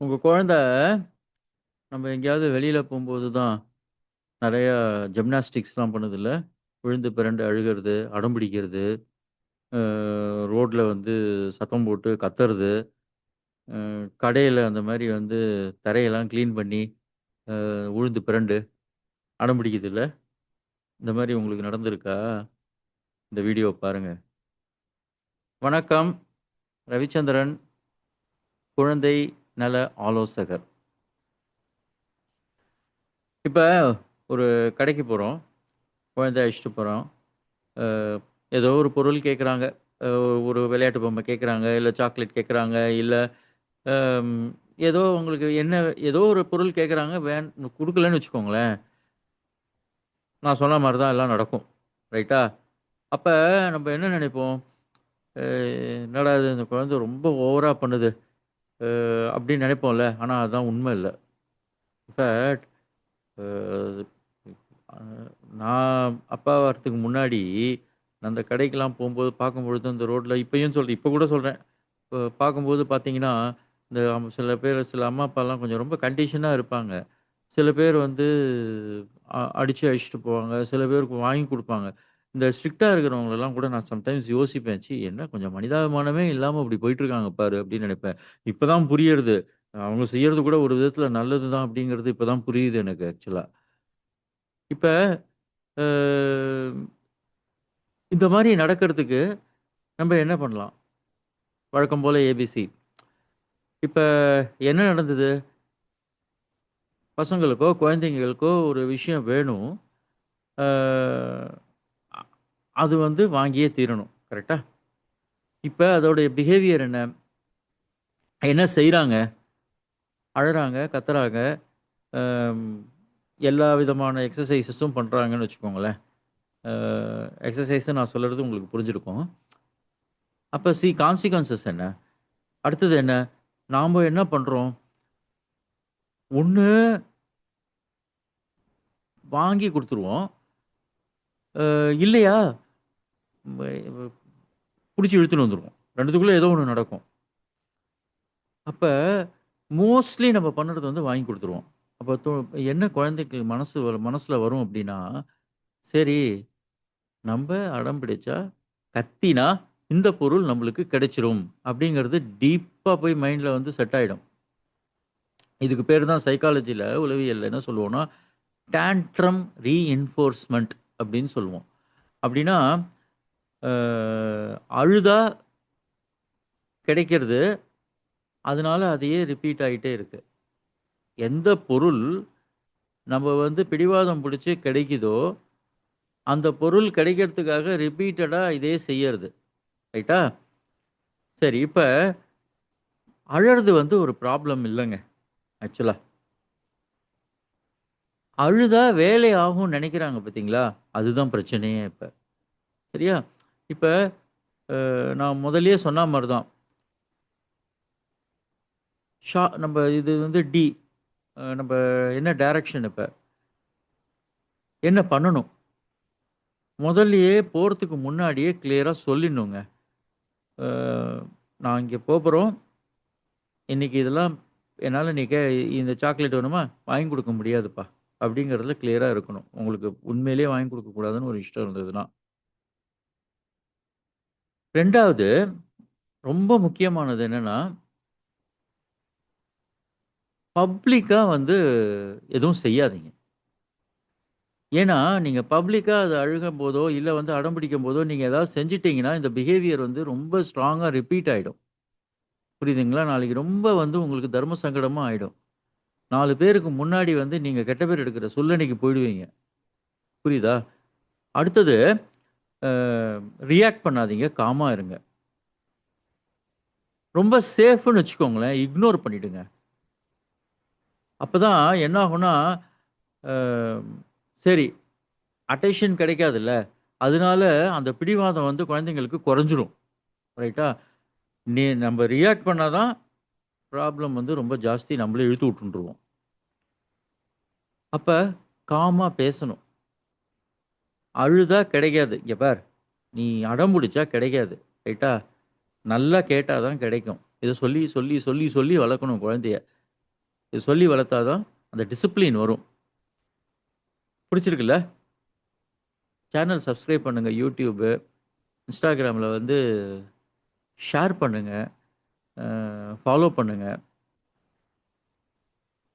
உங்க குழந்தை நம்ம எங்கேயாவது வெளியில போம்போது தான் நெறையா ஜிம்னாஸ்டிக்ஸ்லாம் பண்ணுதுல்ல? விழுந்து பெரண்டு அழுகுறது, அடம் பிடிக்கிறது, அ ரோட்ல வந்து சத்தம் போட்டு கத்துறது, கடையில அந்த மாரி வந்து தரையெல்லாம் கிளீன் பண்ணி, விழுந்து பெரண்டு அடம் பிடிக்குதுல்ல? இந்த மாரி உங்களுக்கு நடந்திருக்கா? இந்த வீடியோ பாருங்க. வணக்கம். ரவிச்சந்திரன், குழந்தை நல ஆலோசகர். இப்ப ஒரு கடைக்கு போறோம். குழந்தைய அழைச்சுட்டு போறோம். அ ஏதோ ஒரு பொருள் கேட்குறாங்க. அ ஒரு விளையாட்டு பொம்மை கேட்குறாங்க, இல்ல சாக்லேட் கேட்குறாங்க, இல்ல அம் ஏதோ உங்களுக்கு என்ன ஏதோ ஒரு பொருள் கேட்குறாங்க. குடுக்கலன்னு வச்சுக்கோங்களேன், நான் சொன்ன மாரி தான் எல்லாம் நடக்கும். ரைட்டா? அப்ப நம்ம என்ன நெனைப்போம்? அ என்னடா இது இந்த குழந்தை ரொம்ப ஓவரா பண்ணுது. அப்படின்னு நெனைப்போம்ல. ஆனா அதான் உண்மை இல்ல. இன்ஃபேக்ட் அ அ நான் அப்பா வரதுக்கு முன்னாடி, அந்த கடைக்கெல்லாம் போம்போது பார்க்கும்பொழுது, அந்த ரோட்ல இப்பயும் சொல்றேன். இப்ப கூட சொல்றேன். பார்க்கும்போது பார்த்தீங்கன்னா, இந்த சில பேர் சில அம்மா, அப்பாலாம் கொஞ்சம் ரொம்ப கண்டிஷனா இருப்பாங்க. சில பேர் வந்து அடிச்சு அழைச்சுட்டு போவாங்க. சில பேருக்கு வாங்கி குடுப்பாங்க. இந்த ஸ்ட்ரிக்ட்டா இருக்கிறவங்களலாம் கூட நான் சம்டைம்ஸ் யோசிப்பேன். ச்சீ! என்ன கொஞ்சம் மனிதாபிமானமே இல்லாம இப்படி போயிட்டுருக்காங்க பாரு அப்படின்னு நெனைப்பேன். இப்ப தான் புரியிறது. அவங்க செய்யறது கூட ஒரு விதத்தில நல்லது தான் அப்படிங்கிறது இப்ப தான் புரியுது எனக்கு ஆக்சுவலா. இப்ப அ இந்த மாரி நடக்கிறதுக்கு நம்ம என்ன பண்ணலாம்? வழக்கம் போல ஏபிசி. இப்ப என்ன நடந்தது? பசங்களுக்கோ, குழந்தைங்களுக்கோ ஒரு விஷயம் வேணும். ஆ அ அது வந்து வாங்கியே தீரணும். கரெக்ட்டா? இப்ப அதோடைய பிஹேவியர் என்ன? என்ன செய்றாங்க? அழறாங்க, கத்துறாங்க. அம் எல்லா விதமான எக்ஸர்சைஸஸும் பண்றாங்கன்னு வச்சுக்கோங்களேன். அ எக்ஸர்சைஸ்ன்னு நான் சொல்றது உங்களுக்கு புரிஞ்சிருக்கும். அப்ப கான்சிக்வென்ஸஸ் என்ன? அடுத்தது என்ன? நாம என்ன பண்றோம்? ஒண்ணு வாங்கி குடுத்துருவோம். இல்லையா, வ புடிச்சு இழுத்துன்னு வந்துருவோம். 2த்துக்குள்ள ஏதோ ஒண்ணு நடக்கும். அப்ப மோஸ்ட்லி நம்ம பண்ணுறது வந்து வாங்கி குடுத்துருவோம். அப்ப என்ன குழந்தைக்கு மனசுல வரும் அப்டின்னா, சரி நம்ப அடம் பிடிச்சா, கத்தினா இந்த பொருள் நம்மளுக்கு கிடைச்சிரும் அப்டிங்கிறது டீப்பா போய் மைண்ட்ல வந்து செட் ஆயிடும். இதுக்கு பேரு தான் சைக்காலஜில உளவியல்ல என்ன சொல்லுவோம்னா, டான்ட்ரம் ரீஇன்ஃபோர்ஸ்மென்ட் அப்டின்னு சொல்லுவோம். அப்டின்னா, அ அழுதா கிடைக்கிறது. அதனால அதையே ரிப்பீட் ஆயிட்டே இருக்கு. எந்த பொருள் நம்ம வந்து பிடிவாதம் பிடிச்சு கிடைக்குதோ, அந்த பொருள் கிடைக்கிறதுக்காக ரிப்பீட்டடா இதே செய்யறது. ரைட்டா? சரி இப்ப அழறது வந்து ஒரு ப்ராப்ளம் இல்லங்க, ஆக்சுவலா. அழுதா வேலை ஆகும்னு நெனைக்கிறாங்க பார்த்தீங்களா? அதுதான் பிரச்சனையே இப்ப. சரியா? இப்ப நான் முதல்லயே சொன்ன மாரி தான். நம்ப இது வந்து டி. நம்ப என்ன டைரக்ஷன் இப்ப? என்ன பண்ணணும்? முதல்லயே போறதுக்கு முன்னாடியே கிளியரா சொல்லிடணுங்க. அ நான் இங்க போப்போறோம். இன்னைக்கு இதெல்லாம் என்னால நீ இந்த சாக்லேட் வேணுமா? வாங்கி குடுக்க முடியாதுப்பா. அப்படிங்கிறதுல கிளியரா இருக்கணும். உங்களுக்கு உண்மையிலேயே வாங்கி குடுக்கக் கூடாதுன்னு ஒரு இஷ்டம் இருந்ததுன்னா. 2வது ரொம்ப முக்கியமானது என்னன்னா, பப்ளிக்கா வந்து எதுவும் செய்யாதீங்க. ஏன்னா, நீங்க பப்ளிக்கா அது அழுகும்போதோ, இல்ல வந்து அடம் பிடிக்கும்போதோ, நீங்க ஏதாவது செஞ்சுட்டீங்கன்னா, இந்த பிஹேவியர் வந்து ரொம்ப ஸ்ட்ராங்கா ரிப்பீட் ஆயிடும். புரியுதுங்களா? நாளைக்கு ரொம்ப வந்து உங்களுக்கு தர்ம சங்கடமா ஆயிடும். 4 பேருக்கு முன்னாடி வந்து நீங்க கெட்ட பேர் எடுக்கிற சூழ்நிலைக்கு போயிடுவீங்க. புரியுதா? அடுத்தது அ ரியாக்ட் பண்ணாதீங்க. காமா இருங்க. ரொம்ப சேஃப்ன்னு வச்சுக்கோங்களேன். இக்னோர் பண்ணிடுங்க. அப்பதான் என்ன ஆகும்னா, அ சரி அட்டென்ஷன் கிடைக்காதுல்ல. அதனால அந்த பிடிவாதம் வந்து குழந்தைங்களுக்கு குறைஞ்சிரும். ரைட்டா? நம்ப ரியாக்ட் பண்ணா தான் ப்ராப்ளம் வந்து ரொம்ப ஜாஸ்தி நம்மளே இழுத்து விட்டுருவோம். அப்ப காமா பேசணும். அழுதா கிடைக்காது. இங்க பார், நீ அடம் புடிச்சா கிடைக்காது. ரைட்டா? நல்லா கேட்டா தான் கிடைக்கும். இத சொல்லி, சொல்லி, சொல்லி, சொல்லி வளர்க்கணும் குழந்தைய. இது சொல்லி வளர்த்தாதான் அந்த டிசிப்ளின் வரும். பிடிச்சிருக்குல்ல? சேனல் சப்ஸ்கிரைப் பண்ணுங்க யூடியூபு. இன்ஸ்டாகிராமில் வந்து ஷேர் பண்ணுங்க. ஃபாலோ பண்ணுங்க.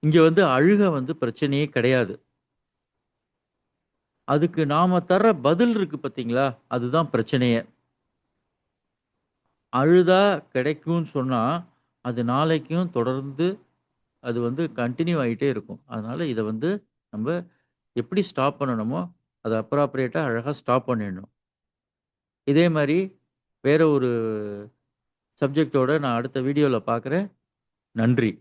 இங்க வந்து அழுக வந்து பிரச்சனையே கிடையாது. அதுக்கு நாம தர்ற பதில் இருக்கு பார்த்தீங்களா? அதுதான் பிரச்சனையே. அழுதா கிடைக்கும்னு சொன்னா, அது நாளைக்கும் தொடர்ந்து அது வந்து கன்டின்யூ ஆயிட்டே இருக்கும். அதனால இத வந்து நம்ப எப்படி ஸ்டாப் பண்ணணுமோ, அத அப்ராப்ரியேட்டா அழகா ஸ்டாப் பண்ணிடணும். இதே மாரி வேற ஒரு சப்ஜெக்ட்டோட நான் அடுத்த வீடியோல பார்க்குறேன். நன்றி.